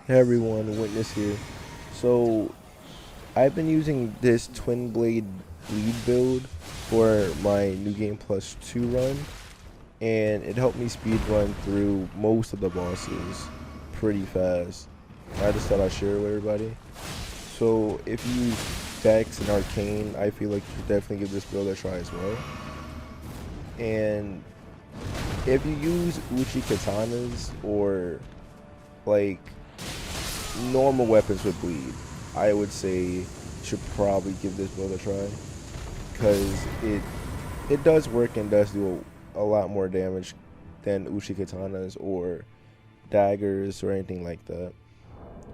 Hey everyone, Witness here. So I've been using this twin blade bleed build for my New Game Plus 2 run, and it helped me speed run through most of the bosses pretty fast. I just thought I'd share it with everybody. So if you use Dex and Arcane, I feel like you should definitely give this build a try as well. And if you use Uchi Katanas or like normal weapons with bleed, I would say you should probably give this build a try because it does work and does do a lot more damage than Uchi Katanas or daggers or anything like that.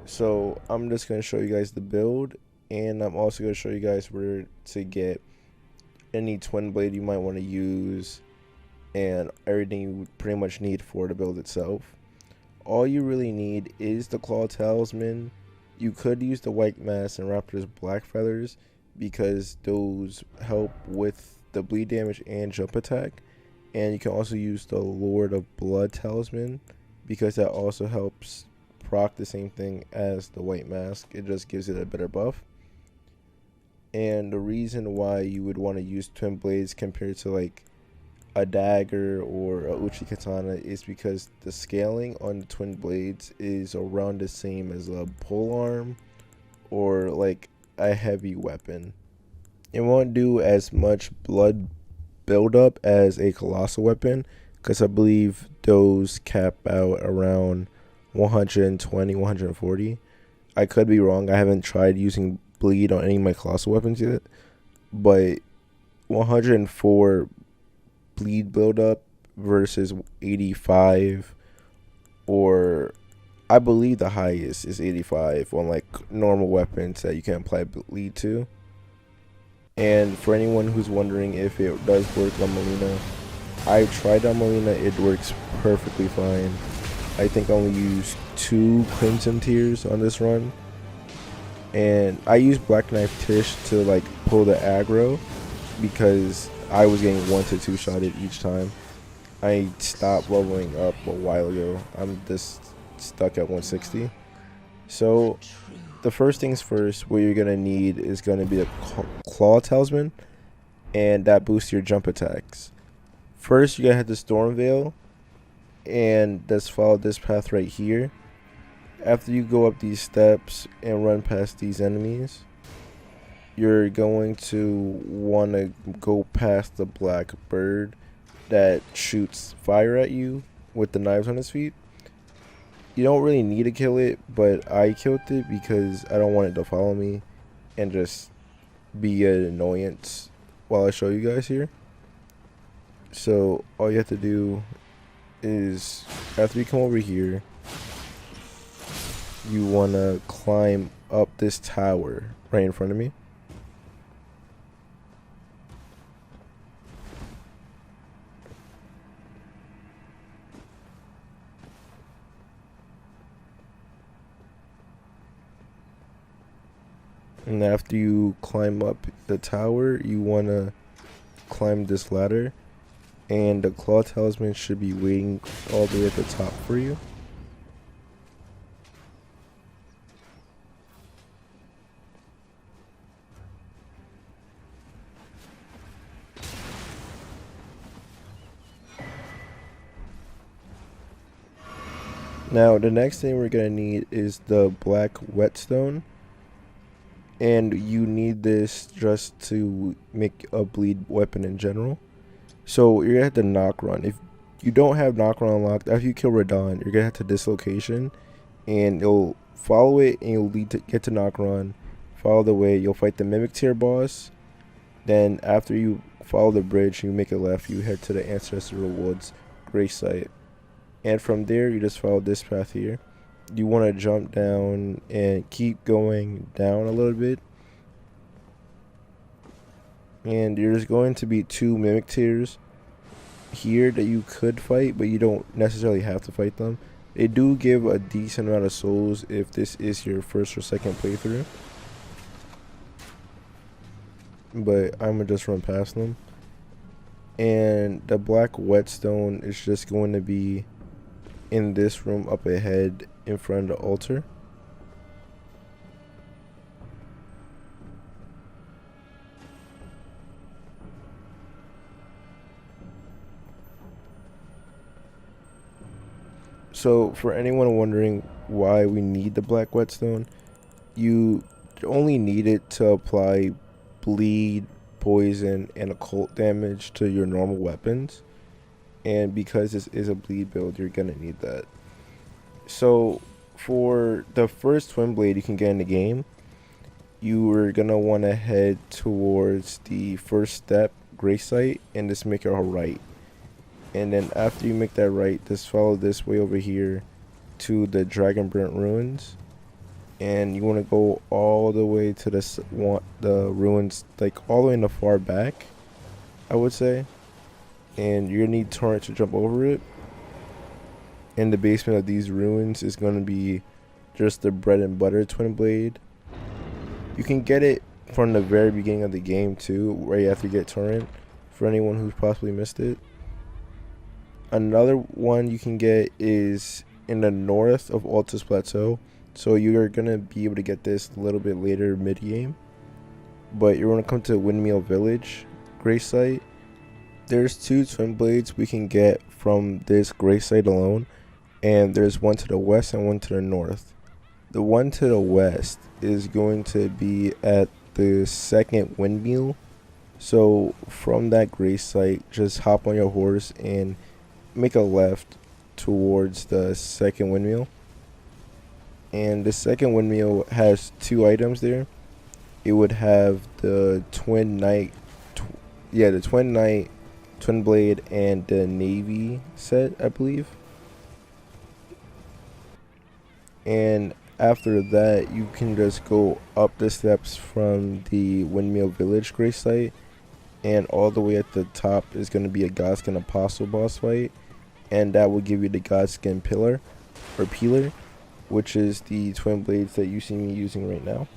So I'm just going to show you guys the build, and I'm also going to show you guys where to get any twin blade you might want to use and everything you pretty much need for the build itself. All you really need is the claw talisman. You could use the white mask and raptor's black feathers because those help with the bleed damage and jump attack. And you can also use the Lord of Blood talisman because that also helps proc the same thing as the white mask. It just gives it a better buff. And the reason why you would want to use twin blades compared to like a dagger or a uchi katana is because the scaling on the twin blades is around the same as a pole arm or like a heavy weapon. It won't do as much blood buildup as a colossal weapon because I believe those cap out around 120, 140. I could be wrong. I haven't tried using bleed on any of my colossal weapons yet, but 104 bleed buildup versus 85, or I believe the highest is 85 on like normal weapons that you can apply bleed to. And for anyone who's wondering if it does work on Melina, I tried on Melina, it works perfectly fine. I think I only used 2 Crimson Tears on this run, and I used Black Knife Tish to like pull the aggro because I was getting 1 to 2 shotted each time. I stopped leveling up a while ago. I'm just stuck at 160. So the first things first, what you're gonna need is gonna be a claw talisman, and that boosts your jump attacks. First, you're gonna head to Stormvale, and just follow this path right here. After you go up these steps and run past these enemies, you're going to want to go past the black bird that shoots fire at you with the knives on its feet. You don't really need to kill it, but I killed it because I don't want it to follow me and just be an annoyance while I show you guys here. So all you have to do is, after you come over here, you want to climb up this tower right in front of me. And after you climb up the tower, you want to climb this ladder. And the claw talisman should be waiting all the way at the top for you. Now, the next thing we're going to need is the black whetstone. And you need this just to make a bleed weapon in general. So you're gonna have to knock run. If you don't have knock run unlocked, after you kill Radon, you're gonna have to dislocation, and you'll follow it, and you'll get to knock run. Follow the way, you'll fight the mimic tier boss. Then after you follow the bridge, you make a left. You head to the ancestral woods grace site, and from there you just follow this path here. You want to jump down and keep going down a little bit, and there's going to be 2 mimic tiers here that you could fight, but you don't necessarily have to fight them. They do give a decent amount of souls if this is your first or second playthrough, but I'm gonna just run past them. And the black whetstone is just going to be in this room up ahead in front of the altar. So for anyone wondering why we need the black whetstone, you only need it to apply bleed, poison, and occult damage to your normal weapons. And because this is a bleed build, you're gonna need that. So for the first twin blade you can get in the game, you are gonna want to head towards the first step, Gray Site, and just make a right. And then after you make that right, just follow this way over here to the Dragon Burnt Ruins. And you want to go all the way to the ruins, like all the way in the far back, I would say. And you're gonna need Torrent to jump over it. In the basement of these ruins is gonna be just the bread and butter twin blade. You can get it from the very beginning of the game too, right after you get Torrent, for anyone who's possibly missed it. Another one you can get is in the north of Altus Plateau, so you're gonna be able to get this a little bit later mid-game. But you're gonna come to Windmill Village, Gray Site. There's 2 twin blades we can get from this Gray Site alone, and there's one to the west and one to the north. The one to the west is going to be at the second windmill. So from that Gray Site, just hop on your horse and make a left towards the second windmill. And the second windmill has 2 items there. It would have the twin knight, twin blade, and the navy set, I believe. And after that, you can just go up the steps from the Windmill Village Gray Site, and all the way at the top is going to be a Godskin Apostle boss fight, and that will give you the Godskin Peeler, which is the twin blades that you see me using right now.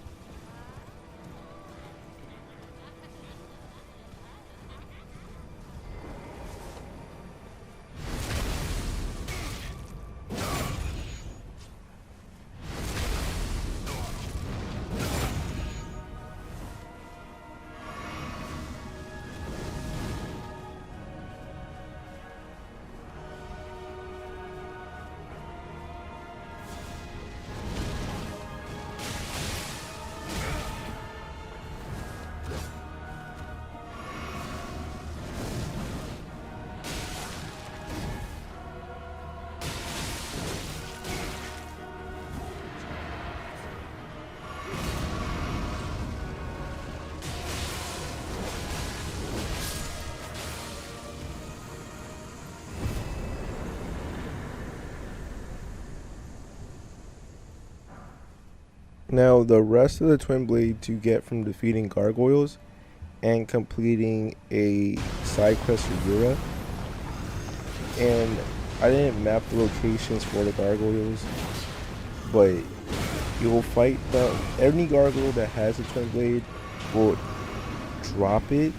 Now, the rest of the twin blades you get from defeating gargoyles and completing a side quest for Yura. And I didn't map the locations for the gargoyles, but you'll fight any gargoyle that has a twin blade will drop it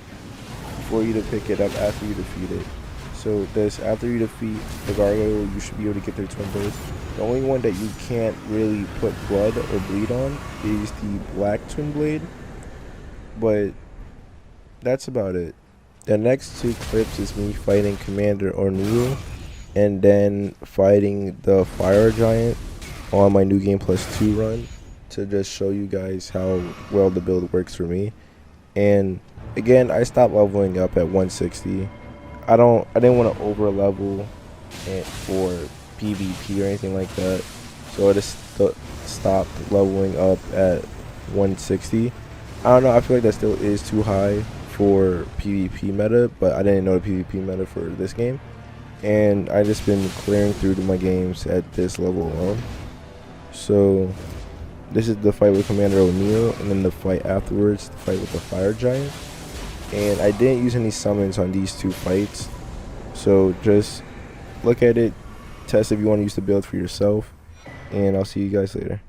for you to pick it up after you defeat it. So after you defeat the gargoyle, you should be able to get their twin blades. The only one that you can't really put blood or bleed on is the black twin blade, but that's about it. The next 2 clips is me fighting Commander O'Neill and then fighting the fire giant on my New Game Plus 2 run to just show you guys how well the build works for me. And again, I stopped leveling up at 160. I didn't want to over level for PvP or anything like that, so I just stopped leveling up at 160. I don't know, I feel like that still is too high for PvP meta, but I didn't know the PvP meta for this game, and I just been clearing through my games at this level alone. So this is the fight with Commander O'Neill, and then the fight afterwards, the fight with the fire giant. And I didn't use any summons on these 2 fights, so just look at it, test if you want to use the build for yourself, and I'll see you guys later.